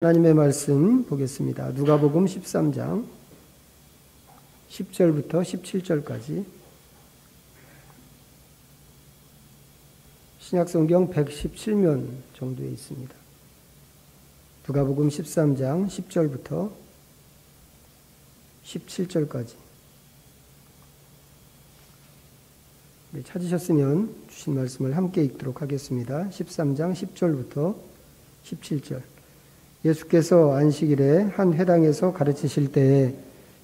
하나님의 말씀 보겠습니다. 누가복음 13장 10절부터 17절까지 신약성경 117면 정도에 있습니다. 누가복음 13장 10절부터 17절까지 찾으셨으면 주신 말씀을 함께 읽도록 하겠습니다. 13장 10절부터 17절. 예수께서 안식일에 한 회당에서 가르치실 때에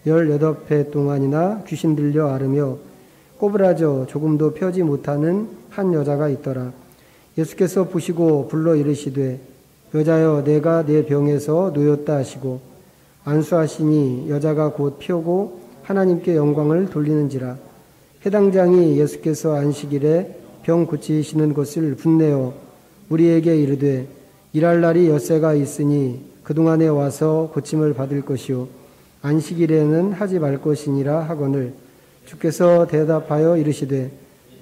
18회 동안이나 귀신 들려 앓으며 꼬부라져 조금도 펴지 못하는 한 여자가 있더라. 예수께서 보시고 불러 이르시되 여자여 내가 내 병에서 놓였다 하시고 안수하시니 여자가 곧 펴고 하나님께 영광을 돌리는지라. 회당장이 예수께서 안식일에 병 고치시는 것을 분내어 우리에게 이르되 일할 날이 엿새가 있으니 그동안에 와서 고침을 받을 것이요 안식일에는 하지 말 것이니라 하거늘 주께서 대답하여 이르시되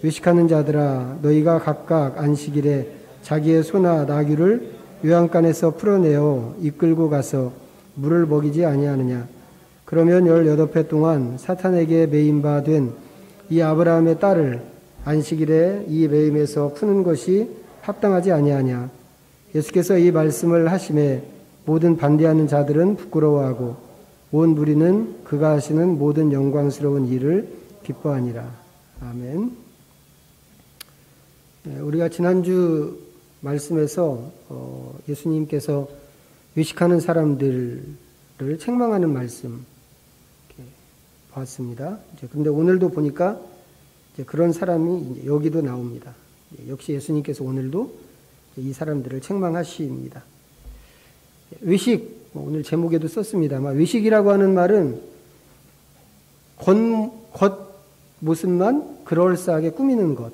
외식하는 자들아 너희가 각각 안식일에 자기의 소나 나귀를 요양간에서 풀어내어 이끌고 가서 물을 먹이지 아니하느냐. 그러면 18회 동안 사탄에게 매인 바 된 이 아브라함의 딸을 안식일에 이 매임에서 푸는 것이 합당하지 아니하냐. 예수께서 이 말씀을 하심에 모든 반대하는 자들은 부끄러워하고 온 무리는 그가 하시는 모든 영광스러운 일을 기뻐하니라. 아멘. 우리가 지난주 말씀에서 예수님께서 외식하는 사람들을 책망하는 말씀 봤습니다. 그런데 오늘도 보니까 그런 사람이 여기도 나옵니다. 역시 예수님께서 오늘도 이 사람들을 책망하십니다. 외식, 오늘 제목에도 썼습니다만 외식이라고 하는 말은 겉모습만 그럴싸하게 꾸미는 것,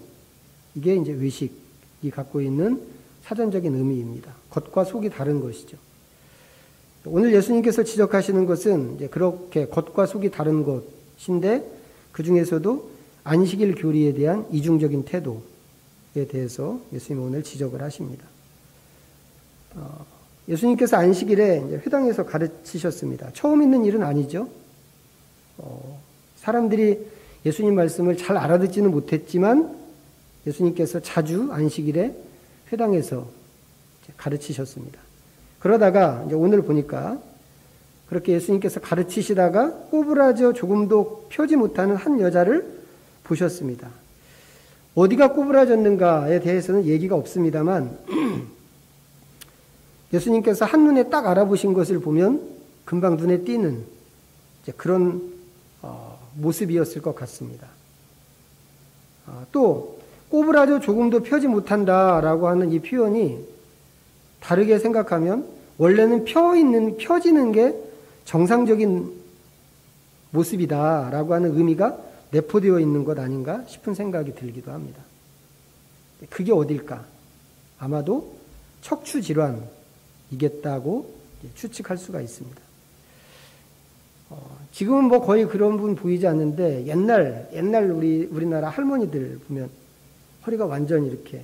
이게 이제 외식이 갖고 있는 사전적인 의미입니다. 겉과 속이 다른 것이죠. 오늘 예수님께서 지적하시는 것은 이제 그렇게 겉과 속이 다른 것인데 그 중에서도 안식일 교리에 대한 이중적인 태도에 대해서 예수님은 오늘 지적을 하십니다. 예수님께서 안식일에 이제 회당에서 가르치셨습니다. 처음 있는 일은 아니죠. 사람들이 예수님 말씀을 잘 알아듣지는 못했지만 예수님께서 자주 안식일에 회당에서 가르치셨습니다. 그러다가 이제 오늘 보니까 그렇게 예수님께서 가르치시다가 꼬부라져 조금도 펴지 못하는 한 여자를 보셨습니다. 어디가 꼬부라졌는가에 대해서는 얘기가 없습니다만 예수님께서 한눈에 딱 알아보신 것을 보면 금방 눈에 띄는 이제 그런 모습이었을 것 같습니다. 또 꼬부라져 조금도 펴지 못한다라고 하는 이 표현이 다르게 생각하면 원래는 펴지는 게 정상적인 모습이다라고 하는 의미가 내포되어 있는 것 아닌가 싶은 생각이 들기도 합니다. 그게 어딜까? 아마도 척추 질환이겠다고 추측할 수가 있습니다. 지금은 뭐 거의 그런 분 보이지 않는데 옛날 우리나라 할머니들 보면 허리가 완전히 이렇게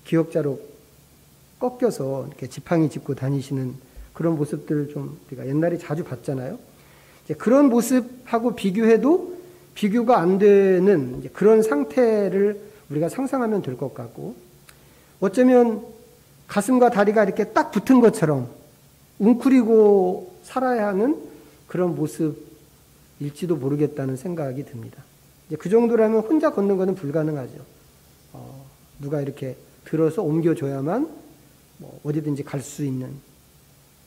기역자로 꺾여서 이렇게 지팡이 짚고 다니시는 그런 모습들을 좀 우리가 옛날에 자주 봤잖아요. 이제 그런 모습하고 비교해도 비교가 안 되는 이제 그런 상태를 우리가 상상하면 될 것 같고, 어쩌면 가슴과 다리가 이렇게 딱 붙은 것처럼 웅크리고 살아야 하는 그런 모습일지도 모르겠다는 생각이 듭니다. 이제 그 정도라면 혼자 걷는 것은 불가능하죠. 누가 이렇게 들어서 옮겨줘야만 어디든지 갈 수 있는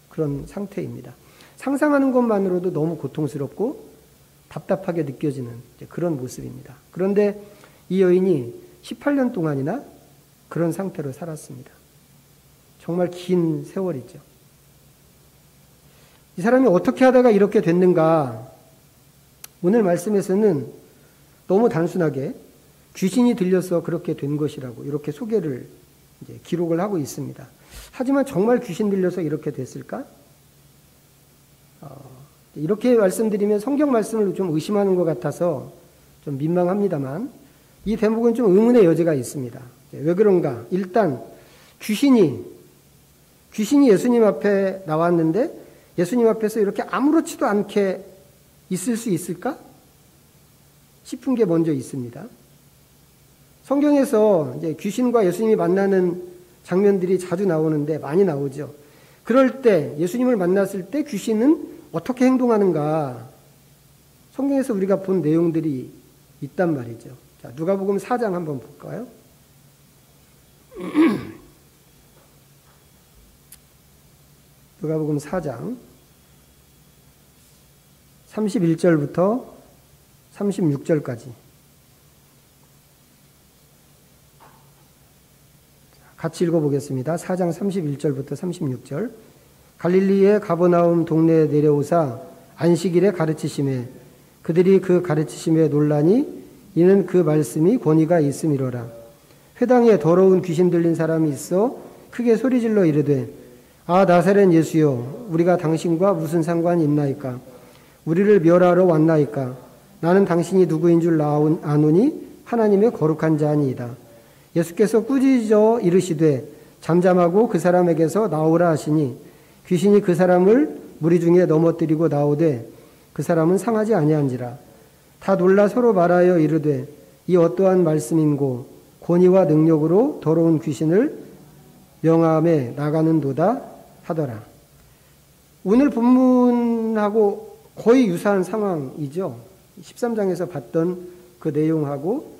그런 상태입니다. 상상하는 것만으로도 너무 고통스럽고 답답하게 느껴지는 그런 모습입니다. 그런데 이 여인이 18년 동안이나 그런 상태로 살았습니다. 정말 긴 세월이죠. 이 사람이 어떻게 하다가 이렇게 됐는가? 오늘 말씀에서는 너무 단순하게 귀신이 들려서 그렇게 된 것이라고 이렇게 소개를 이제 기록을 하고 있습니다. 하지만 정말 귀신 들려서 이렇게 됐을까? 이렇게 말씀드리면 성경 말씀을 좀 의심하는 것 같아서 좀 민망합니다만 이 대목은 좀 의문의 여지가 있습니다. 왜 그런가? 일단 귀신이 귀신이 예수님 앞에 나왔는데 예수님 앞에서 이렇게 아무렇지도 않게 있을 수 있을까 싶은 게 먼저 있습니다. 성경에서 이제 귀신과 예수님이 만나는 장면들이 자주 나오는데 많이 나오죠. 그럴 때 예수님을 만났을 때 귀신은 어떻게 행동하는가 성경에서 우리가 본 내용들이 있단 말이죠. 자, 누가복음 4장 한번 볼까요? 누가복음 4장 31절부터 36절까지 같이 읽어보겠습니다. 4장 31절부터 36절. 갈릴리의 가버나움 동네에 내려오사 안식일에 가르치심에 그들이 그 가르치심에 놀라니 이는 그 말씀이 권위가 있음이로라. 회당에 더러운 귀신 들린 사람이 있어 크게 소리질러 이르되 아 나사렛 예수여 우리가 당신과 무슨 상관이 있나이까 우리를 멸하러 왔나이까 나는 당신이 누구인 줄 아노니 하나님의 거룩한 자니이다. 예수께서 꾸짖어 이르시되 잠잠하고 그 사람에게서 나오라 하시니 귀신이 그 사람을 무리 중에 넘어뜨리고 나오되 그 사람은 상하지 아니한지라. 다 놀라 서로 말하여 이르되 이 어떠한 말씀인고 권위와 능력으로 더러운 귀신을 명함에 나가는도다 하더라. 오늘 본문하고 거의 유사한 상황이죠. 13장에서 봤던 그 내용하고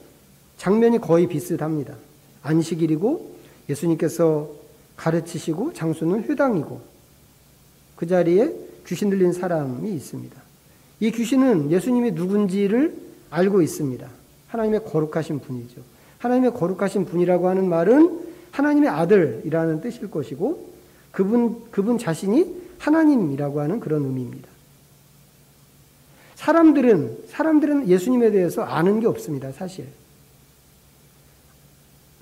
장면이 거의 비슷합니다. 안식일이고 예수님께서 가르치시고 장소는 회당이고 그 자리에 귀신 들린 사람이 있습니다. 이 귀신은 예수님이 누군지를 알고 있습니다. 하나님의 거룩하신 분이죠. 하나님의 거룩하신 분이라고 하는 말은 하나님의 아들이라는 뜻일 것이고 그분 자신이 하나님이라고 하는 그런 의미입니다. 사람들은 예수님에 대해서 아는 게 없습니다. 사실.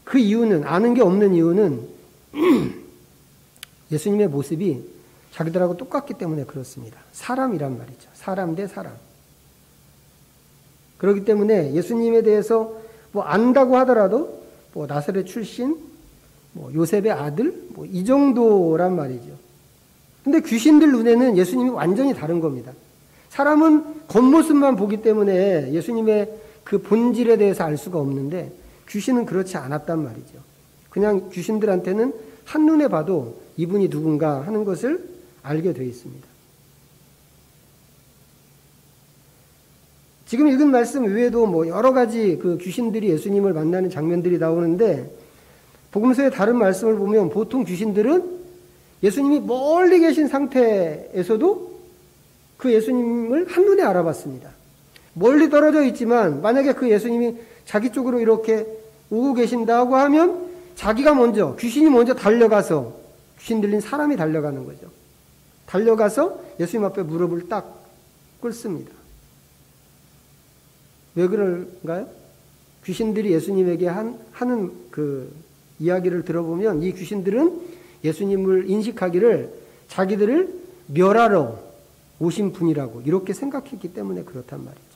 그 이유는 아는 게 없는 이유는 예수님의 모습이 자기들하고 똑같기 때문에 그렇습니다. 사람이란 말이죠. 사람 대 사람. 그렇기 때문에 예수님에 대해서 뭐 안다고 하더라도 뭐 나사렛 출신, 뭐 요셉의 아들, 뭐 이 정도란 말이죠. 근데 귀신들 눈에는 예수님이 완전히 다른 겁니다. 사람은 겉모습만 보기 때문에 예수님의 그 본질에 대해서 알 수가 없는데 귀신은 그렇지 않았단 말이죠. 그냥 귀신들한테는 한눈에 봐도 이분이 누군가 하는 것을 알게 되어 있습니다. 지금 읽은 말씀 외에도 뭐 여러 가지 그 귀신들이 예수님을 만나는 장면들이 나오는데 복음서의 다른 말씀을 보면 보통 귀신들은 예수님이 멀리 계신 상태에서도 그 예수님을 한눈에 알아봤습니다. 멀리 떨어져 있지만 만약에 그 예수님이 자기 쪽으로 이렇게 오고 계신다고 하면 자기가 먼저, 귀신이 먼저 달려가서 귀신 들린 사람이 달려가는 거죠. 달려가서 예수님 앞에 무릎을 딱 꿇습니다. 왜 그런가요? 귀신들이 예수님에게 하는 그 이야기를 들어보면 이 귀신들은 예수님을 인식하기를 자기들을 멸하러 오신 분이라고 이렇게 생각했기 때문에 그렇단 말이죠.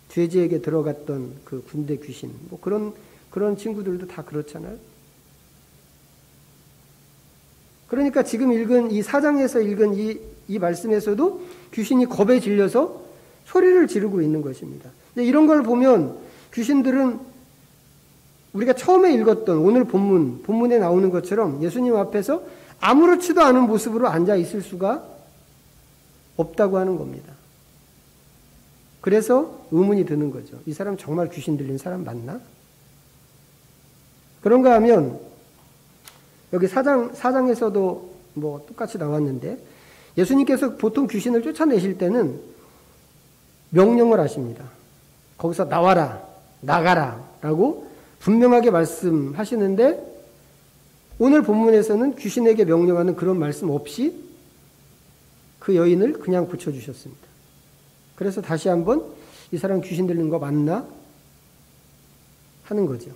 돼지에게 들어갔던 그 군대 귀신, 뭐 그런 친구들도 다 그렇잖아요. 그러니까 지금 읽은 이 4장에서 읽은 이 말씀에서도 귀신이 겁에 질려서 소리를 지르고 있는 것입니다. 이런 걸 보면 귀신들은 우리가 처음에 읽었던 오늘 본문에 나오는 것처럼 예수님 앞에서 아무렇지도 않은 모습으로 앉아 있을 수가 없다고 하는 겁니다. 그래서 의문이 드는 거죠. 이 사람 정말 귀신 들린 사람 맞나? 그런가 하면 여기 4장에서도 뭐 똑같이 나왔는데 예수님께서 보통 귀신을 쫓아내실 때는 명령을 하십니다. 거기서 나와라, 나가라 라고 분명하게 말씀하시는데 오늘 본문에서는 귀신에게 명령하는 그런 말씀 없이 그 여인을 그냥 고쳐주셨습니다. 그래서 다시 한번 이 사람 귀신 들린 거 맞나? 하는 거죠.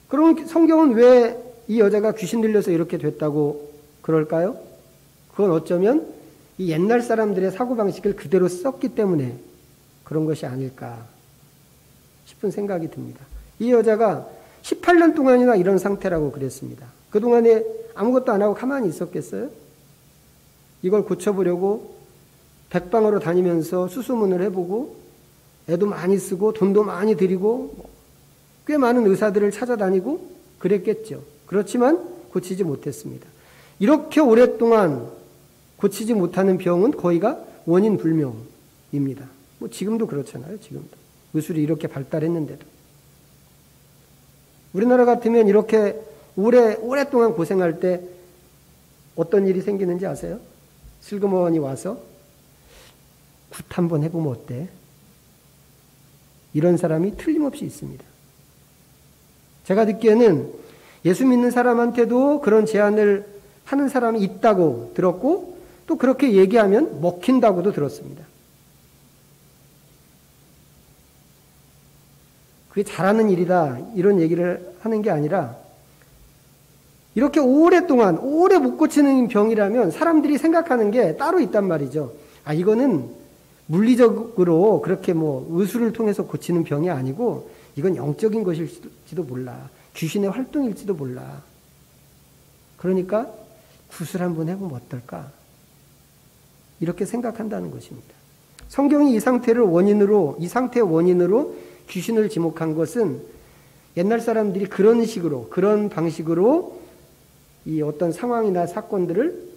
그럼 성경은 왜 이 여자가 귀신 들려서 이렇게 됐다고 그럴까요? 그건 어쩌면 이 옛날 사람들의 사고방식을 그대로 썼기 때문에 그런 것이 아닐까 싶은 생각이 듭니다. 이 여자가 18년 동안이나 이런 상태라고 그랬습니다. 그동안에 아무것도 안 하고 가만히 있었겠어요? 이걸 고쳐보려고 백방으로 다니면서 수소문을 해보고 애도 많이 쓰고 돈도 많이 들이고 꽤 많은 의사들을 찾아다니고 그랬겠죠. 그렇지만 고치지 못했습니다. 이렇게 오랫동안 고치지 못하는 병은 거의가 원인 불명입니다. 지금도 그렇잖아요. 지금도. 의술이 이렇게 발달했는데도. 우리나라 같으면 이렇게 오랫동안 고생할 때 어떤 일이 생기는지 아세요? 슬그머니 와서 굿 한번 해보면 어때? 이런 사람이 틀림없이 있습니다. 제가 듣기에는 예수 믿는 사람한테도 그런 제안을 하는 사람이 있다고 들었고 또 그렇게 얘기하면 먹힌다고도 들었습니다. 그게 잘하는 일이다 이런 얘기를 하는 게 아니라 이렇게 오래 못 고치는 병이라면 사람들이 생각하는 게 따로 있단 말이죠. 이거는 물리적으로 그렇게 의술을 통해서 고치는 병이 아니고 이건 영적인 것일지도 몰라. 귀신의 활동일지도 몰라. 그러니까 굿을 한번 해보면 어떨까? 이렇게 생각한다는 것입니다. 성경이 이 상태의 원인으로 귀신을 지목한 것은 옛날 사람들이 그런 방식으로 이 어떤 상황이나 사건들을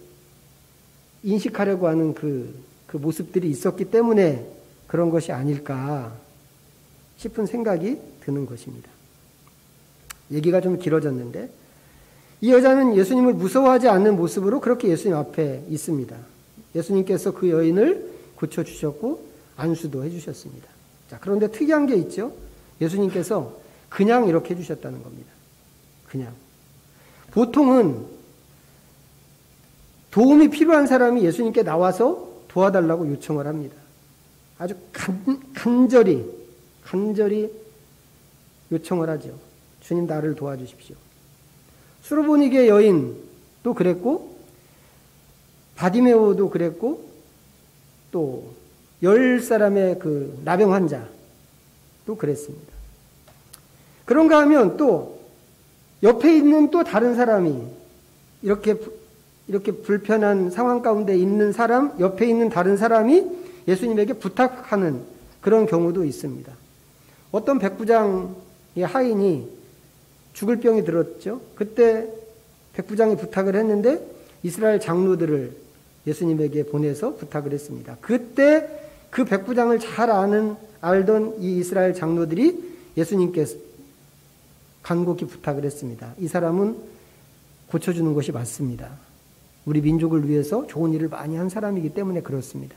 인식하려고 하는 그 모습들이 있었기 때문에 그런 것이 아닐까 싶은 생각이 드는 것입니다. 얘기가 좀 길어졌는데 이 여자는 예수님을 무서워하지 않는 모습으로 그렇게 예수님 앞에 있습니다. 예수님께서 그 여인을 고쳐주셨고 안수도 해주셨습니다. 자, 그런데 특이한 게 있죠. 예수님께서 그냥 이렇게 해주셨다는 겁니다. 그냥. 보통은 도움이 필요한 사람이 예수님께 나와서 도와달라고 요청을 합니다. 아주 간절히 요청을 하죠. 주님 나를 도와주십시오. 수르보니게 여인도 그랬고 바디메오도 그랬고 또 10사람의 그 나병 환자도 그랬습니다. 그런가 하면 또 옆에 있는 또 다른 사람이 이렇게 불편한 상황 가운데 있는 사람, 옆에 있는 다른 사람이 예수님에게 부탁하는 그런 경우도 있습니다. 어떤 백부장의 하인이 죽을 병이 들었죠. 그때 백부장이 부탁을 했는데 이스라엘 장로들을 예수님에게 보내서 부탁을 했습니다. 그때 그 백부장을 잘 알던 이 이스라엘 장로들이 예수님께서 간곡히 부탁을 했습니다. 이 사람은 고쳐주는 것이 맞습니다. 우리 민족을 위해서 좋은 일을 많이 한 사람이기 때문에 그렇습니다.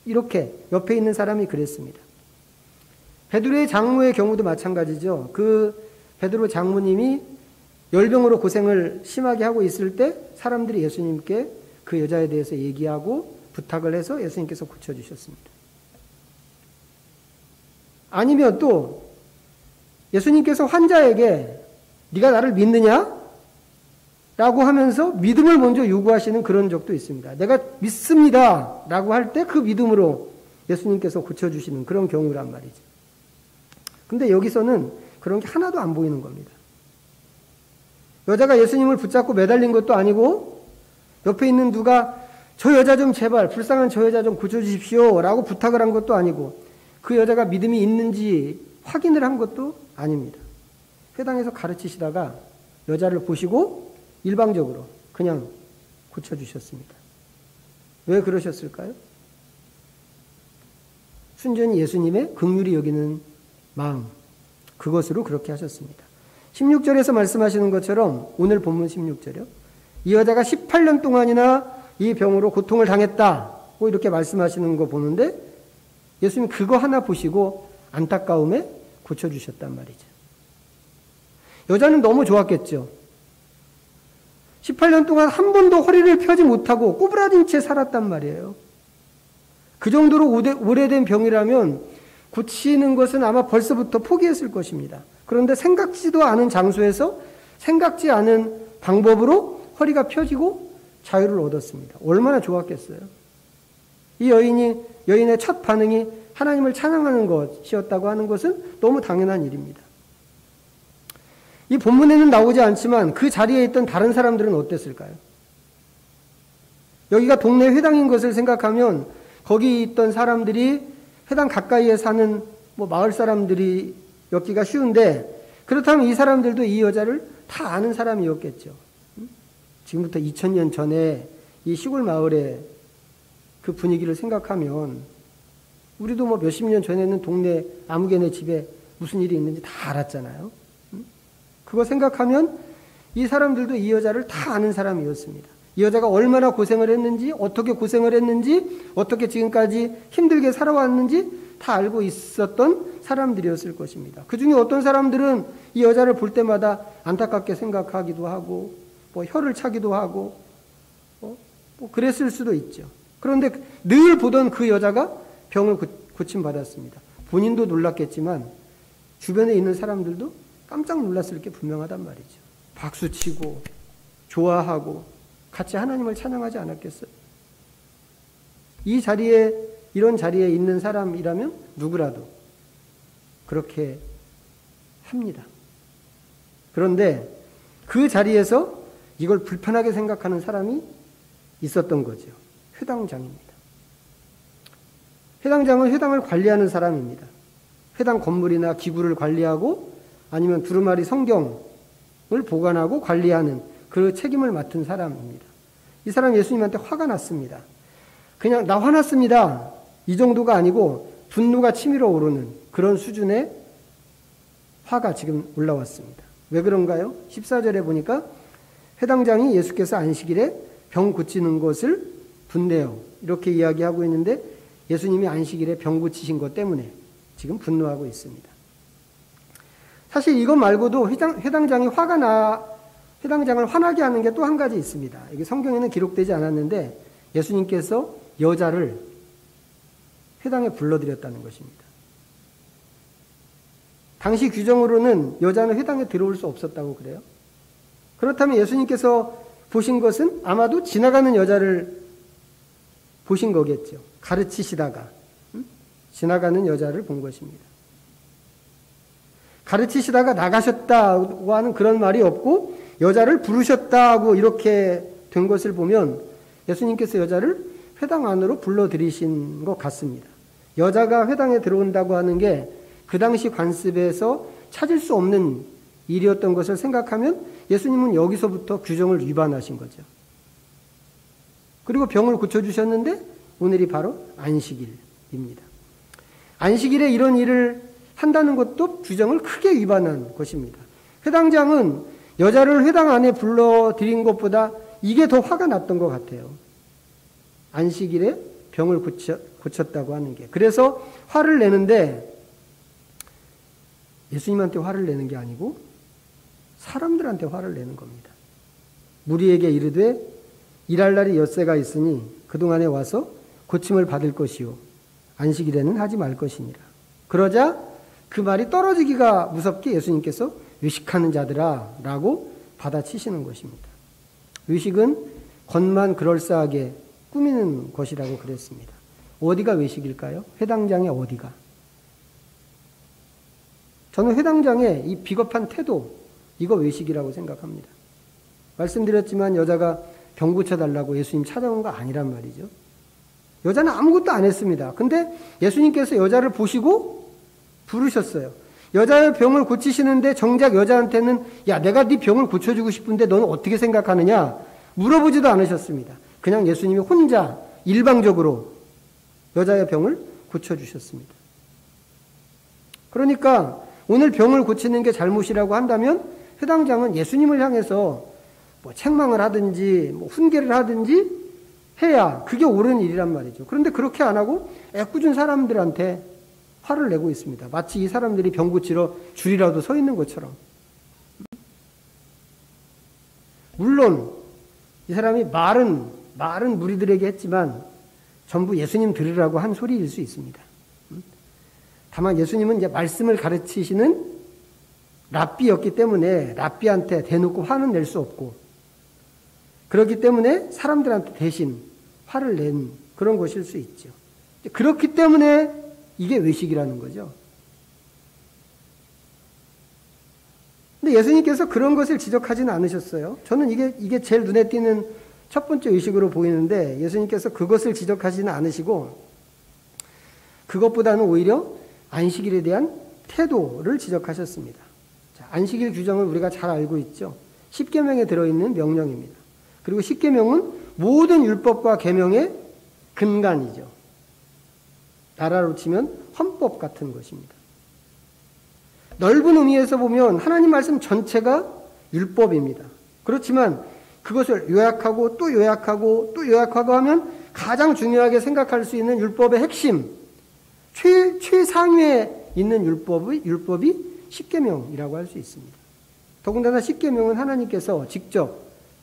이렇게 옆에 있는 사람이 그랬습니다. 베드로의 장모의 경우도 마찬가지죠. 그 베드로 장모님이 열병으로 고생을 심하게 하고 있을 때 사람들이 예수님께 그 여자에 대해서 얘기하고 부탁을 해서 예수님께서 고쳐주셨습니다. 아니면 또 예수님께서 환자에게 네가 나를 믿느냐? 라고 하면서 믿음을 먼저 요구하시는 그런 적도 있습니다. 내가 믿습니다 라고 할 때 그 믿음으로 예수님께서 고쳐주시는 그런 경우란 말이죠. 근데 여기서는 그런 게 하나도 안 보이는 겁니다. 여자가 예수님을 붙잡고 매달린 것도 아니고 옆에 있는 누가 저 여자 좀 제발 불쌍한 저 여자 좀 고쳐주십시오 라고 부탁을 한 것도 아니고 그 여자가 믿음이 있는지 확인을 한 것도 아닙니다. 회당에서 가르치시다가 여자를 보시고 일방적으로 그냥 고쳐주셨습니다. 왜 그러셨을까요? 순전히 예수님의 긍휼히 여기는 마음, 그것으로 그렇게 하셨습니다. 16절에서 말씀하시는 것처럼 오늘 본문 16절이요. 이 여자가 18년 동안이나 이 병으로 고통을 당했다고 이렇게 말씀하시는 거 보는데 예수님 그거 하나 보시고 안타까움에 고쳐주셨단 말이죠. 여자는 너무 좋았겠죠. 18년 동안 한 번도 허리를 펴지 못하고 꼬부라진 채 살았단 말이에요. 그 정도로 오래된 병이라면 고치는 것은 아마 벌써부터 포기했을 것입니다. 그런데 생각지도 않은 장소에서 생각지 않은 방법으로 허리가 펴지고 자유를 얻었습니다. 얼마나 좋았겠어요. 이 여인의 첫 반응이 하나님을 찬양하는 것이었다고 하는 것은 너무 당연한 일입니다. 이 본문에는 나오지 않지만 그 자리에 있던 다른 사람들은 어땠을까요? 여기가 동네 회당인 것을 생각하면 거기 있던 사람들이 회당 가까이에 사는 마을 사람들이었기가 쉬운데, 그렇다면 이 사람들도 이 여자를 다 아는 사람이었겠죠. 지금부터 2000년 전에 이 시골 마을의 그 분위기를 생각하면 우리도 몇십 년 전에는 동네 아무개네 집에 무슨 일이 있는지 다 알았잖아요. 그거 생각하면 이 사람들도 이 여자를 다 아는 사람이었습니다. 이 여자가 얼마나 고생을 했는지, 어떻게 고생을 했는지, 어떻게 지금까지 힘들게 살아왔는지 다 알고 있었던 사람들이었을 것입니다. 그 중에 어떤 사람들은 이 여자를 볼 때마다 안타깝게 생각하기도 하고, 혀를 차기도 하고, 그랬을 수도 있죠. 그런데 늘 보던 그 여자가 병을 고침받았습니다. 본인도 놀랐겠지만 주변에 있는 사람들도 깜짝 놀랐을 게 분명하단 말이죠. 박수치고 좋아하고 같이 하나님을 찬양하지 않았겠어요? 이런 자리에 있는 사람이라면 누구라도 그렇게 합니다. 그런데 그 자리에서 이걸 불편하게 생각하는 사람이 있었던 거죠. 회당장입니다. 회당장은 회당을 관리하는 사람입니다. 회당 건물이나 기구를 관리하고 아니면 두루마리 성경을 보관하고 관리하는 그 책임을 맡은 사람입니다. 이 사람 예수님한테 화가 났습니다. 그냥 나 화났습니다, 이 정도가 아니고 분노가 치밀어 오르는 그런 수준의 화가 지금 올라왔습니다. 왜 그런가요? 14절에 보니까 회당장이 예수께서 안식일에 병 고치는 것을 분내요, 이렇게 이야기하고 있는데 예수님이 안식일에 병 고치신 것 때문에 지금 분노하고 있습니다. 사실 이것 말고도 회당장이 회당장을 화나게 하는 게 또 한 가지 있습니다. 이게 성경에는 기록되지 않았는데 예수님께서 여자를 회당에 불러들였다는 것입니다. 당시 규정으로는 여자는 회당에 들어올 수 없었다고 그래요. 그렇다면 예수님께서 보신 것은 아마도 지나가는 여자를 보신 거겠죠. 가르치시다가 지나가는 여자를 본 것입니다. 가르치시다가 나가셨다고 하는 그런 말이 없고 여자를 부르셨다고 이렇게 된 것을 보면 예수님께서 여자를 회당 안으로 불러들이신 것 같습니다. 여자가 회당에 들어온다고 하는 게 그 당시 관습에서 찾을 수 없는 일이었던 것을 생각하면 예수님은 여기서부터 규정을 위반하신 거죠. 그리고 병을 고쳐주셨는데 오늘이 바로 안식일입니다. 안식일에 이런 일을 한다는 것도 규정을 크게 위반한 것입니다. 회당장은 여자를 회당 안에 불러들인 것보다 이게 더 화가 났던 것 같아요. 안식일에 병을 고쳤다고 하는 게. 그래서 화를 내는데 예수님한테 화를 내는 게 아니고 사람들한테 화를 내는 겁니다. 무리에게 이르되 일할 날이 엿새가 있으니 그동안에 와서 고침을 받을 것이요 안식일에는 하지 말 것이니라. 그러자 그 말이 떨어지기가 무섭게 예수님께서 의식하는 자들아 라고 받아치시는 것입니다. 의식은 겉만 그럴싸하게 꾸미는 것이라고 그랬습니다. 어디가 외식일까요? 회당장의 어디가? 저는 회당장의 이 비겁한 태도, 이거 외식이라고 생각합니다. 말씀드렸지만 여자가 병 고쳐달라고 예수님 찾아온 거 아니란 말이죠. 여자는 아무것도 안 했습니다. 근데 예수님께서 여자를 보시고 부르셨어요. 여자의 병을 고치시는데 정작 여자한테는 야, 내가 네 병을 고쳐주고 싶은데 너는 어떻게 생각하느냐? 물어보지도 않으셨습니다. 그냥 예수님이 혼자 일방적으로 여자의 병을 고쳐주셨습니다. 그러니까 오늘 병을 고치는 게 잘못이라고 한다면 회당장은 예수님을 향해서 책망을 하든지 훈계를 하든지 해야 그게 옳은 일이란 말이죠. 그런데 그렇게 안 하고 애꿎은 사람들한테 화를 내고 있습니다. 마치 이 사람들이 병 고치러 줄이라도 서 있는 것처럼. 물론 이 사람이 말은 무리들에게 했지만 전부 예수님 들으라고 한 소리일 수 있습니다. 다만 예수님은 이제 말씀을 가르치시는 랍비였기 때문에 랍비한테 대놓고 화는 낼 수 없고, 그렇기 때문에 사람들한테 대신 화를 낸 그런 것일 수 있죠. 그렇기 때문에 이게 외식이라는 거죠. 근데 근데 예수님께서 그런 것을 지적하지는 않으셨어요. 저는 이게 제일 눈에 띄는 첫 번째 의식으로 보이는데 예수님께서 그것을 지적하지는 않으시고 그것보다는 오히려 안식일에 대한 태도를 지적하셨습니다. 자, 안식일 규정을 우리가 잘 알고 있죠. 십계명에 들어있는 명령입니다. 그리고 십계명은 모든 율법과 계명의 근간이죠. 나라로 치면 헌법 같은 것입니다. 넓은 의미에서 보면 하나님 말씀 전체가 율법입니다. 그렇지만 그것을 요약하고 또 요약하고 또 요약하고 하면 가장 중요하게 생각할 수 있는 율법의 핵심, 최상위에 있는 율법이 십계명이라고 할 수 있습니다. 더군다나 십계명은 하나님께서 직접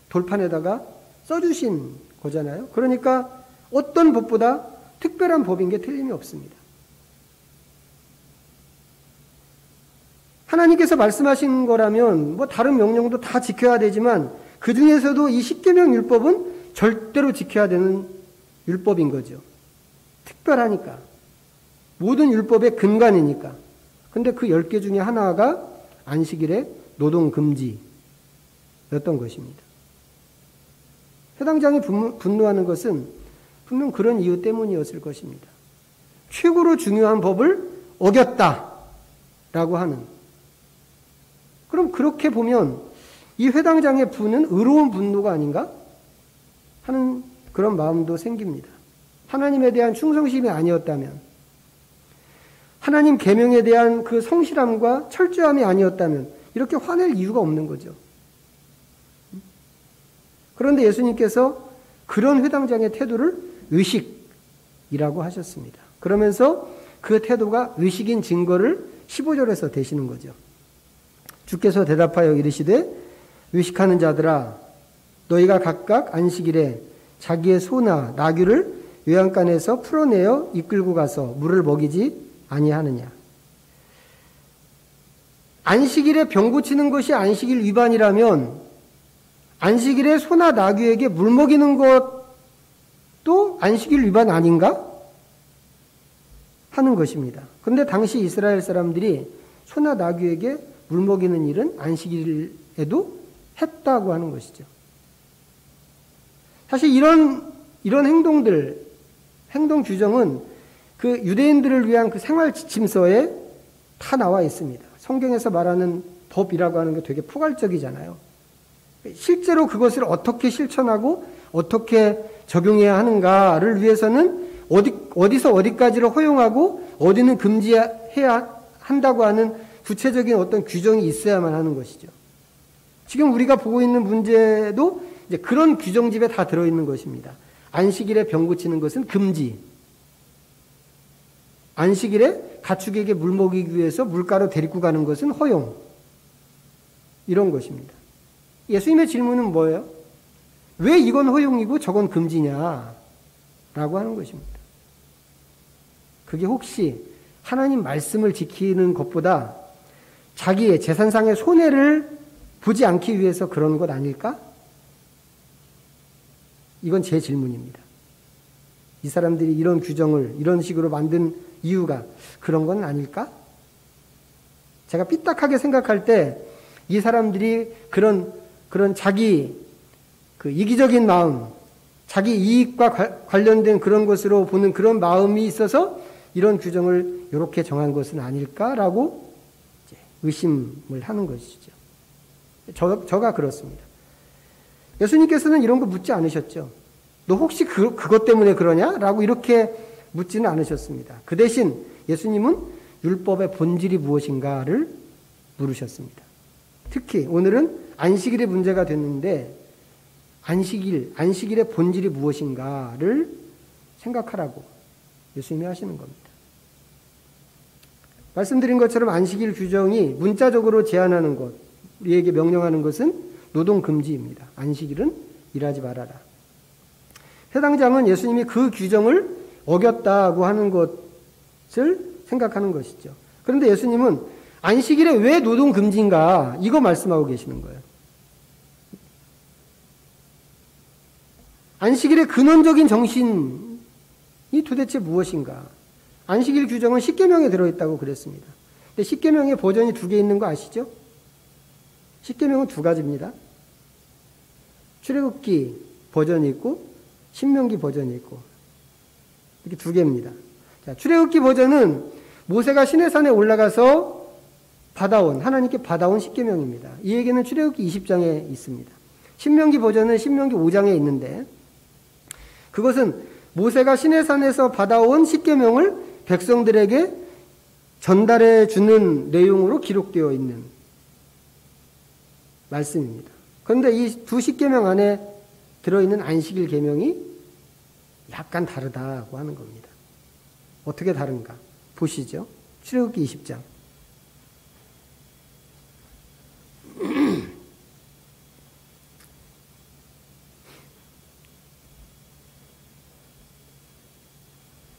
돌판에다가 써주신 거잖아요. 그러니까 어떤 법보다 특별한 법인 게 틀림이 없습니다. 하나님께서 말씀하신 거라면 뭐 다른 명령도 다 지켜야 되지만 그 중에서도 이 십계명 율법은 절대로 지켜야 되는 율법인 거죠. 특별하니까. 모든 율법의 근간이니까. 근데 그 10개 중에 하나가 안식일의 노동 금지였던 것입니다. 해당장이 분노하는 것은 분명 그런 이유 때문이었을 것입니다. 최고로 중요한 법을 어겼다라고 하는. 그럼 그렇게 보면 이 회당장의 분은 의로운 분노가 아닌가 하는 그런 마음도 생깁니다. 하나님에 대한 충성심이 아니었다면, 하나님 계명에 대한 그 성실함과 철저함이 아니었다면 이렇게 화낼 이유가 없는 거죠. 그런데 예수님께서 그런 회당장의 태도를 의식이라고 하셨습니다. 그러면서 그 태도가 의식인 증거를 15절에서 대시는 거죠. 주께서 대답하여 이르시되 의식하는 자들아 너희가 각각 안식일에 자기의 소나 나귀를 요양간에서 풀어내어 이끌고 가서 물을 먹이지 아니하느냐. 안식일에 병 고치는 것이 안식일 위반이라면 안식일에 소나 나귀에게 물 먹이는 것도 안식일 위반 아닌가? 하는 것입니다. 그런데 당시 이스라엘 사람들이 소나 나귀에게 물 먹이는 일은 안식일에도 했다고 하는 것이죠. 사실 이런 행동 규정은 그 유대인들을 위한 그 생활 지침서에 다 나와 있습니다. 성경에서 말하는 법이라고 하는 게 되게 포괄적이잖아요. 실제로 그것을 어떻게 실천하고 어떻게 적용해야 하는가를 위해서는 어디서 어디까지를 허용하고 어디는 금지해야 한다고 하는 구체적인 어떤 규정이 있어야만 하는 것이죠. 지금 우리가 보고 있는 문제도 이제 그런 규정집에 다 들어있는 것입니다. 안식일에 병 고치는 것은 금지. 안식일에 가축에게 물 먹이기 위해서 물가로 데리고 가는 것은 허용. 이런 것입니다. 예수님의 질문은 뭐예요? 왜 이건 허용이고 저건 금지냐? 라고 하는 것입니다. 그게 혹시 하나님 말씀을 지키는 것보다 자기의 재산상의 손해를 보지 않기 위해서 그런 것 아닐까? 이건 제 질문입니다. 이 사람들이 이런 규정을 이런 식으로 만든 이유가 그런 건 아닐까? 제가 삐딱하게 생각할 때 이 사람들이 그런 자기 그 이기적인 마음, 자기 이익과 관련된 그런 것으로 보는 그런 마음이 있어서 이런 규정을 이렇게 정한 것은 아닐까라고 의심을 하는 것이죠. 저가 그렇습니다. 예수님께서는 이런 거 묻지 않으셨죠. 너 혹시 그것 때문에 그러냐? 라고 이렇게 묻지는 않으셨습니다. 그 대신 예수님은 율법의 본질이 무엇인가를 물으셨습니다. 특히 오늘은 안식일의 문제가 됐는데 안식일의 본질이 무엇인가를 생각하라고 예수님이 하시는 겁니다. 말씀드린 것처럼 안식일 규정이 문자적으로 제한하는 것, 우리에게 명령하는 것은 노동 금지입니다. 안식일은 일하지 말아라. 해당장은 예수님이 그 규정을 어겼다고 하는 것을 생각하는 것이죠. 그런데 예수님은 안식일에 왜 노동 금지인가 이거 말씀하고 계시는 거예요. 안식일의 근원적인 정신이 도대체 무엇인가? 안식일 규정은 십계명에 들어있다고 그랬습니다. 근데 십계명의 버전이 2개 있는 거 아시죠? 십계명은 두 가지입니다. 출애굽기 버전이 있고 신명기 버전이 있고 이렇게 두 개입니다. 자, 출애굽기 버전은 모세가 시내산에 올라가서 하나님께 받아온 십계명입니다. 이 얘기는 출애굽기 20장에 있습니다. 신명기 버전은 신명기 5장에 있는데 그것은 모세가 시내산에서 받아온 십계명을 백성들에게 전달해 주는 내용으로 기록되어 있는 말씀입니다. 그런데 이 두 십계명 안에 들어있는 안식일 계명이 약간 다르다고 하는 겁니다. 어떻게 다른가 보시죠. 출애굽기 20장.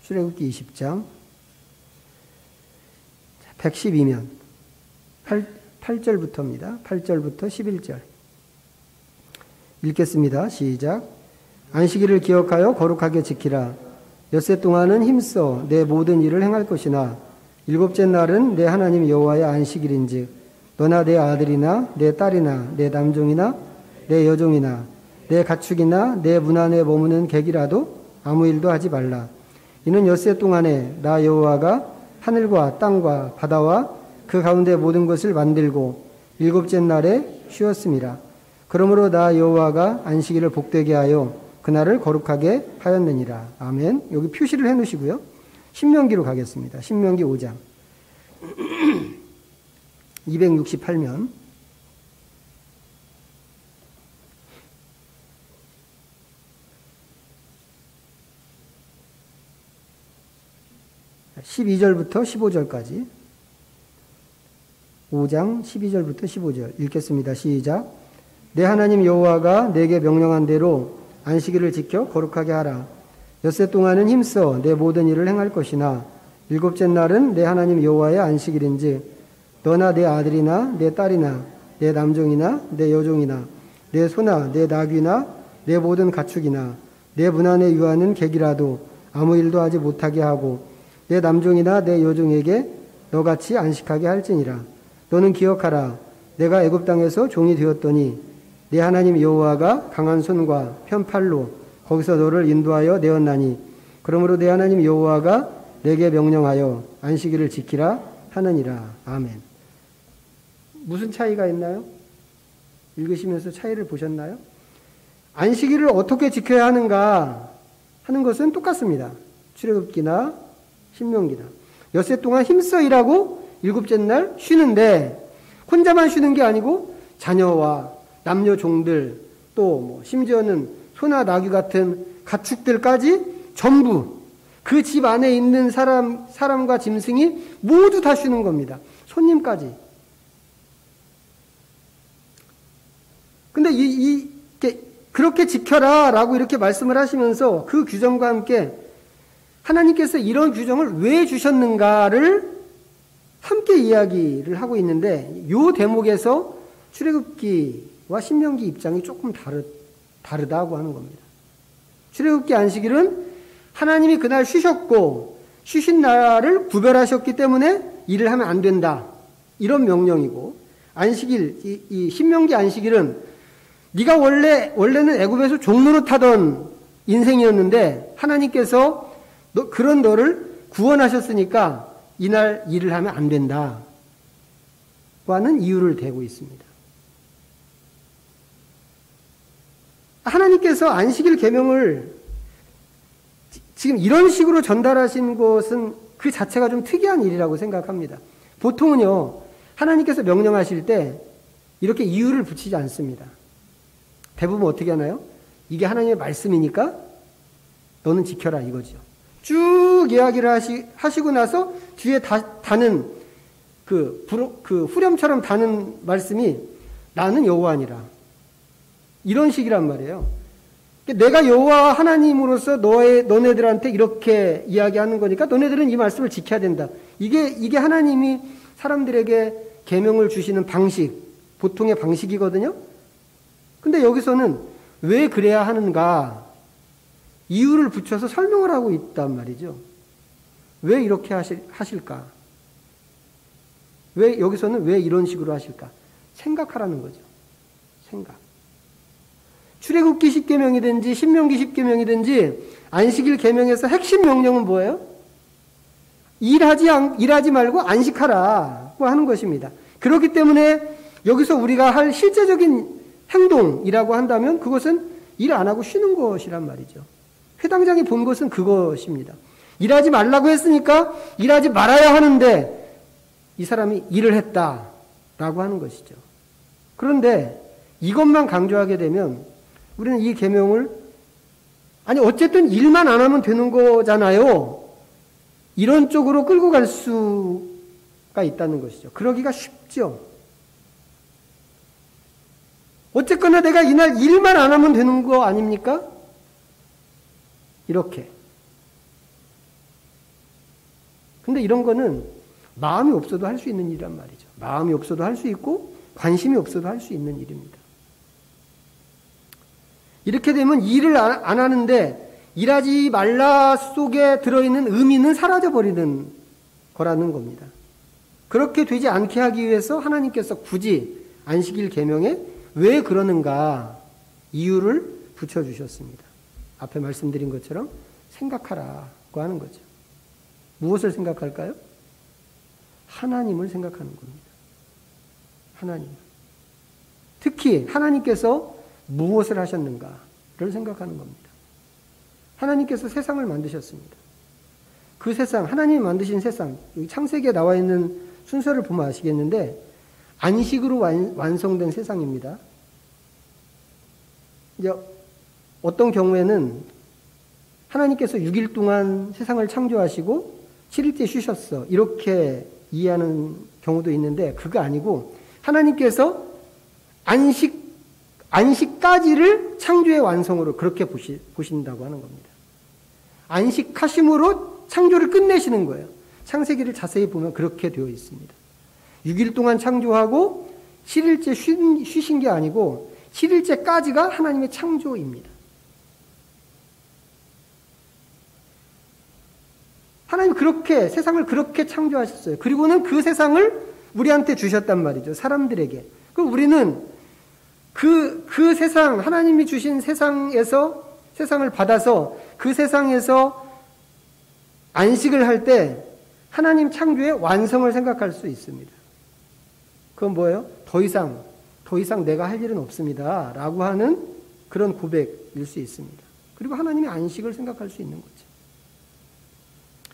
출애굽기 20장 112면 8절부터입니다. 8절부터 11절 읽겠습니다. 시작. 안식일을 기억하여 거룩하게 지키라. 엿새 동안은 힘써 내 모든 일을 행할 것이나 일곱째 날은 내 하나님 여호와의 안식일인즉 너나 내 아들이나 내 딸이나 내 남종이나 내 여종이나 내 가축이나 내 문 안에 머무는 객이라도 아무 일도 하지 말라. 이는 엿새 동안에 나 여호와가 하늘과 땅과 바다와 그 가운데 모든 것을 만들고 일곱째 날에 쉬었음이라. 그러므로 나 여호와가 안식일을 복되게 하여 그날을 거룩하게 하였느니라. 아멘. 여기 표시를 해 놓으시고요. 신명기로 가겠습니다. 신명기 5장 268면 12절부터 15절까지 5장 12절부터 15절 읽겠습니다. 시작. 내 하나님 여호와가 내게 명령한 대로 안식일을 지켜 거룩하게 하라. 엿새 동안은 힘써 내 모든 일을 행할 것이나 일곱째 날은 내 하나님 여호와의 안식일인지 너나 내 아들이나 내 딸이나 내 남종이나 내 여종이나 내 소나 내 나귀나 내 모든 가축이나 내 문 안에 유하는 객이라도 아무 일도 하지 못하게 하고 내 남종이나 내 여종에게 너같이 안식하게 할지니라. 너는 기억하라. 내가 애굽 땅에서 종이 되었더니 내 하나님 여호와가 강한 손과 편팔로 거기서 너를 인도하여 내었나니 그러므로 내 하나님 여호와가 내게 명령하여 안식일을 지키라 하느니라. 아멘. 무슨 차이가 있나요? 읽으시면서 차이를 보셨나요? 안식일을 어떻게 지켜야 하는가 하는 것은 똑같습니다. 출애굽기나 신명기나 엿새 동안 힘써 일하고 일곱째 날 쉬는데 혼자만 쉬는 게 아니고 자녀와 남녀 종들 또 심지어는 소나 나귀 같은 가축들까지 전부 그 집 안에 있는 사람과 짐승이 모두 다 쉬는 겁니다. 손님까지. 근데 그렇게 지켜라 라고 이렇게 말씀을 하시면서 그 규정과 함께 하나님께서 이런 규정을 왜 주셨는가를 함께 이야기를 하고 있는데 이 대목에서 출애굽기와 신명기 입장이 조금 다르다고 하는 겁니다. 출애굽기 안식일은 하나님이 그날 쉬셨고 쉬신 날을 구별하셨기 때문에 일을 하면 안 된다. 이런 명령이고 안식일, 이 신명기 안식일은 네가 원래는 애굽에서 종노릇하던 인생이었는데 하나님께서 그런 너를 구원하셨으니까 이날 일을 하면 안 된다. 와는 이유를 대고 있습니다. 하나님께서 안식일 계명을 지금 이런 식으로 전달하신 것은 그 자체가 좀 특이한 일이라고 생각합니다. 보통은요, 하나님께서 명령하실 때 이렇게 이유를 붙이지 않습니다. 대부분 어떻게 하나요? 이게 하나님의 말씀이니까 너는 지켜라 이거죠. 쭉 이야기를 하시고 나서 뒤에 다는 그 후렴처럼 다는 말씀이 나는 여호와니라. 이런 식이란 말이에요. 내가 여호와 하나님으로서 너네들한테 이렇게 이야기하는 거니까 너네들은 이 말씀을 지켜야 된다. 이게 하나님이 사람들에게 계명을 주시는 방식, 보통의 방식이거든요. 근데 여기서는 왜 그래야 하는가? 이유를 붙여서 설명을 하고 있단 말이죠. 왜 이렇게 하실까? 여기서는 왜 이런 식으로 하실까? 생각하라는 거죠. 생각. 출애굽기 10계명이든지 신명기 10계명이든지 안식일 계명에서 핵심 명령은 뭐예요? 일하지 말고 안식하라고 하는 것입니다. 그렇기 때문에 여기서 우리가 할 실제적인 행동이라고 한다면 그것은 일 안 하고 쉬는 것이란 말이죠. 회당장이 본 것은 그것입니다. 일하지 말라고 했으니까 일하지 말아야 하는데 이 사람이 일을 했다라고 하는 것이죠. 그런데 이것만 강조하게 되면 우리는 이 계명을 어쨌든 일만 안 하면 되는 거잖아요. 이런 쪽으로 끌고 갈 수가 있다는 것이죠. 그러기가 쉽죠. 어쨌거나 내가 이날 일만 안 하면 되는 거 아닙니까? 이렇게. 근데 이런 거는 마음이 없어도 할 수 있는 일이란 말이죠. 마음이 없어도 할 수 있고 관심이 없어도 할 수 있는 일입니다. 이렇게 되면 일을 안 하는데 일하지 말라 속에 들어있는 의미는 사라져버리는 거라는 겁니다. 그렇게 되지 않게 하기 위해서 하나님께서 굳이 안식일 계명에 왜 그러는가 이유를 붙여주셨습니다. 앞에 말씀드린 것처럼 생각하라고 하는 거죠. 무엇을 생각할까요? 하나님을 생각하는 겁니다. 하나님. 특히 하나님께서 무엇을 하셨는가를 생각하는 겁니다. 하나님께서 세상을 만드셨습니다. 그 세상, 하나님이 만드신 세상, 여기 창세기에 나와 있는 순서를 보면 아시겠는데 안식으로 완성된 세상입니다. 이제 어떤 경우에는 하나님께서 6일 동안 세상을 창조하시고 7일째 쉬셨어. 이렇게 이해하는 경우도 있는데 그거 아니고 하나님께서 안식까지를 창조의 완성으로 그렇게 보신다고 하는 겁니다. 안식하심으로 창조를 끝내시는 거예요. 창세기를 자세히 보면 그렇게 되어 있습니다. 6일 동안 창조하고 7일째 쉬신 게 아니고 7일째까지가 하나님의 창조입니다. 하나님 그렇게 세상을 그렇게 창조하셨어요. 그리고는 그 세상을 우리한테 주셨단 말이죠. 사람들에게. 그럼 우리는 그 세상, 하나님이 주신 세상에서 세상을 받아서 그 세상에서 안식을 할 때 하나님 창조의 완성을 생각할 수 있습니다. 그건 뭐예요? 더 이상 내가 할 일은 없습니다. 라고 하는 그런 고백일 수 있습니다. 그리고 하나님의 안식을 생각할 수 있는 거죠.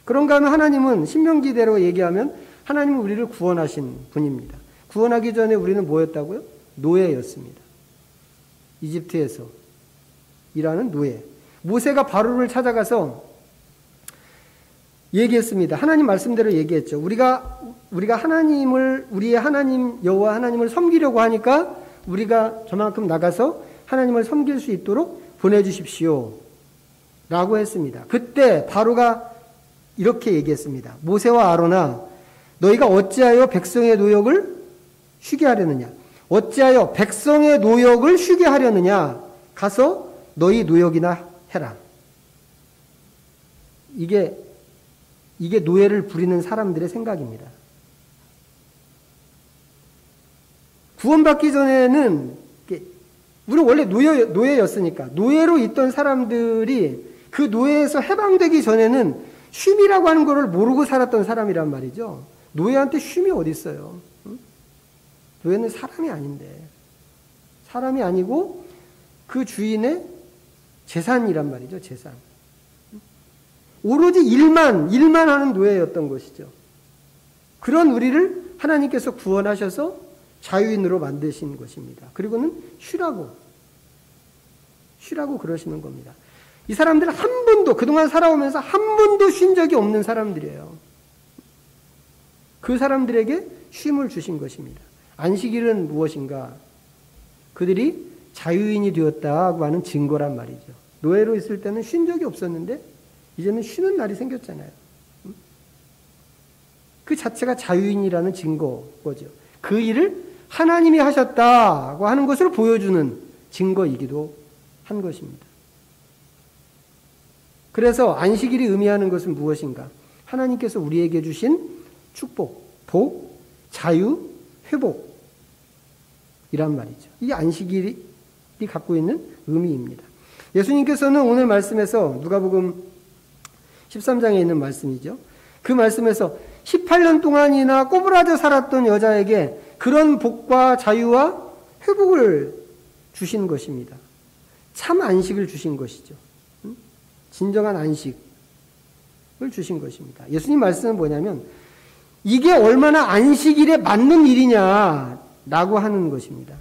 그런가 하면 하나님은 신명기대로 얘기하면 하나님은 우리를 구원하신 분입니다. 구원하기 전에 우리는 뭐였다고요? 노예였습니다. 이집트에서 일하는 노예. 모세가 바로를 찾아가서 얘기했습니다. 하나님 말씀대로 얘기했죠. 우리가 우리의 하나님 여호와 하나님을 섬기려고 하니까 우리가 저만큼 나가서 하나님을 섬길 수 있도록 보내주십시오. 라고 했습니다. 그때 바로가 이렇게 얘기했습니다. 모세와 아론아, 너희가 어찌하여 백성의 노역을 쉬게 하려느냐? 어찌하여 백성의 노역을 쉬게 하려느냐? 가서 너희 노역이나 해라. 이게 노예를 부리는 사람들의 생각입니다. 구원받기 전에는 우리는 원래 노예였으니까 노예로 있던 사람들이 그 노예에서 해방되기 전에는 쉼이라고 하는 것을 모르고 살았던 사람이란 말이죠. 노예한테 쉼이 어디 있어요? 응? 노예는 사람이 아닌데 사람이 아니고 그 주인의 재산이란 말이죠. 재산. 오로지 일만 하는 노예였던 것이죠. 그런 우리를 하나님께서 구원하셔서 자유인으로 만드신 것입니다. 그리고는 쉬라고 그러시는 겁니다. 이 사람들은 한 번도 그동안 살아오면서 한 번도 쉰 적이 없는 사람들이에요. 그 사람들에게 쉼을 주신 것입니다. 안식일은 무엇인가? 그들이 자유인이 되었다고 하는 증거란 말이죠. 노예로 있을 때는 쉰 적이 없었는데 이제는 쉬는 날이 생겼잖아요. 그 자체가 자유인이라는 증거죠. 그 일을 하나님이 하셨다고 하는 것을 보여주는 증거이기도 한 것입니다. 그래서 안식일이 의미하는 것은 무엇인가? 하나님께서 우리에게 주신 축복, 복, 자유, 회복. 말이죠. 이게 안식일이 갖고 있는 의미입니다. 예수님께서는 오늘 말씀에서 누가복음 13장에 있는 말씀이죠. 그 말씀에서 18년 동안이나 꼬부라져 살았던 여자에게 그런 복과 자유와 회복을 주신 것입니다. 참 안식을 주신 것이죠. 진정한 안식을 주신 것입니다. 예수님 말씀은 뭐냐면 이게 얼마나 안식일에 맞는 일이냐라고 하는 것입니다.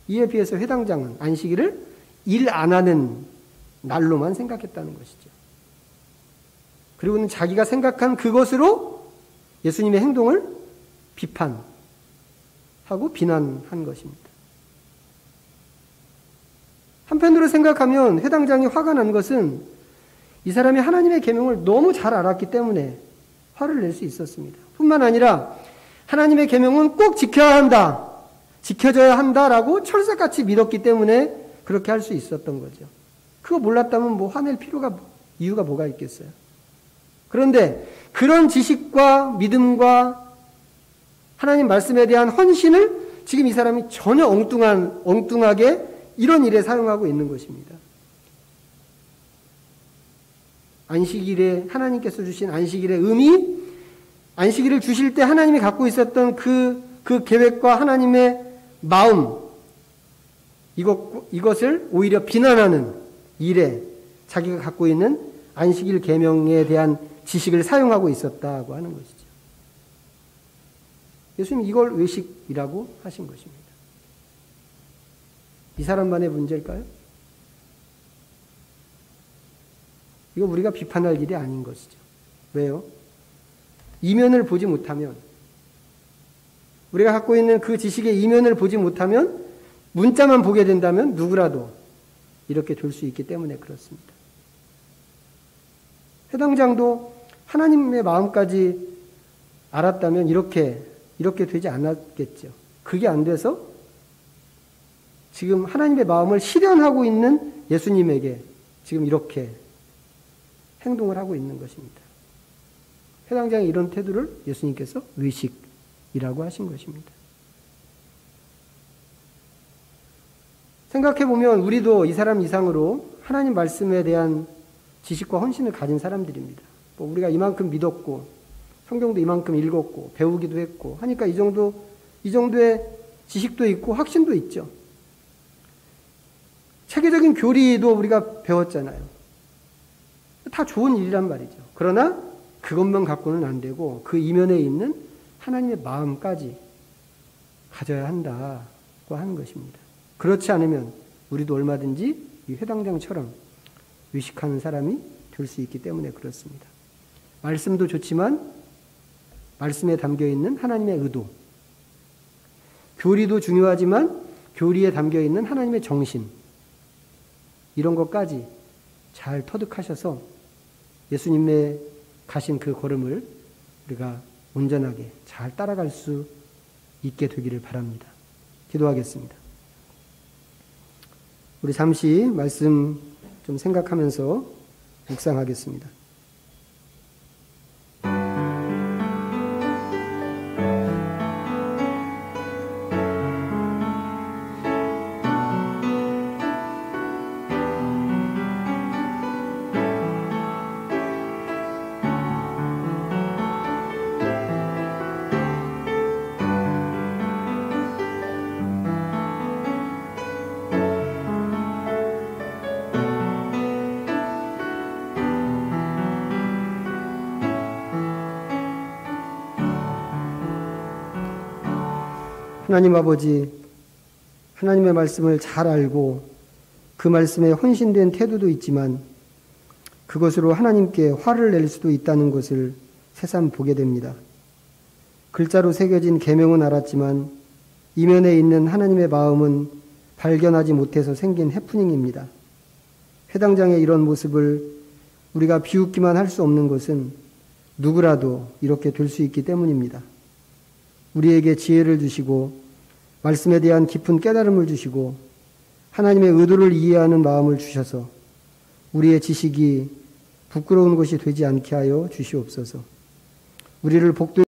이에 비해서 회당장은 안식일을 일 안 하는 날로만 생각했다는 것이죠. 그리고는 자기가 생각한 그것으로 예수님의 행동을 비판하고 비난한 것입니다. 한편으로 생각하면 회당장이 화가 난 것은 이 사람이 하나님의 계명을 너무 잘 알았기 때문에 화를 낼 수 있었습니다. 뿐만 아니라 하나님의 계명은 꼭 지켜야 한다, 지켜져야 한다라고 철석같이 믿었기 때문에 그렇게 할 수 있었던 거죠. 그거 몰랐다면 뭐 화낼 이유가 뭐가 있겠어요. 그런데 그런 지식과 믿음과 하나님 말씀에 대한 헌신을 지금 이 사람이 전혀 엉뚱하게 이런 일에 사용하고 있는 것입니다. 안식일에 하나님께서 주신 안식일의 의미, 안식일을 주실 때 하나님이 갖고 있었던 그 계획과 하나님의 마음, 이것을 오히려 비난하는 일에 자기가 갖고 있는 안식일 계명에 대한 지식을 사용하고 있었다고 하는 것이죠. 예수님 이걸 외식이라고 하신 것입니다. 이 사람만의 문제일까요? 이거 우리가 비판할 일이 아닌 것이죠. 왜요? 이면을 보지 못하면, 우리가 갖고 있는 그 지식의 이면을 보지 못하면 문자만 보게 된다면 누구라도 이렇게 될 수 있기 때문에 그렇습니다. 회당장도 하나님의 마음까지 알았다면 이렇게 되지 않았겠죠. 그게 안 돼서 지금 하나님의 마음을 실현하고 있는 예수님에게 지금 이렇게 행동을 하고 있는 것입니다. 회당장의 이런 태도를 예수님께서 외식이라고 하신 것입니다. 생각해보면 우리도 이 사람 이상으로 하나님 말씀에 대한 지식과 헌신을 가진 사람들입니다. 뭐 우리가 이만큼 믿었고 성경도 이만큼 읽었고 배우기도 했고 하니까 이 정도의 지식도 있고 확신도 있죠. 체계적인 교리도 우리가 배웠잖아요. 다 좋은 일이란 말이죠. 그러나 그것만 갖고는 안 되고 그 이면에 있는 하나님의 마음까지 가져야 한다고 하는 것입니다. 그렇지 않으면 우리도 얼마든지 이 회당장처럼 외식하는 사람이 될 수 있기 때문에 그렇습니다. 말씀도 좋지만 말씀에 담겨있는 하나님의 의도, 교리도 중요하지만 교리에 담겨있는 하나님의 정신, 이런 것까지 잘 터득하셔서 예수님의 가신 그 걸음을 우리가 온전하게 잘 따라갈 수 있게 되기를 바랍니다. 기도하겠습니다. 우리 잠시 말씀 좀 생각하면서 묵상하겠습니다. 하나님 아버지, 하나님의 말씀을 잘 알고 그 말씀에 헌신된 태도도 있지만 그것으로 하나님께 화를 낼 수도 있다는 것을 새삼 보게 됩니다. 글자로 새겨진 계명은 알았지만 이면에 있는 하나님의 마음은 발견하지 못해서 생긴 해프닝입니다. 회당장의 이런 모습을 우리가 비웃기만 할 수 없는 것은 누구라도 이렇게 될 수 있기 때문입니다. 우리에게 지혜를 주시고 말씀에 대한 깊은 깨달음을 주시고 하나님의 의도를 이해하는 마음을 주셔서 우리의 지식이 부끄러운 것이 되지 않게 하여 주시옵소서. 우리를 복도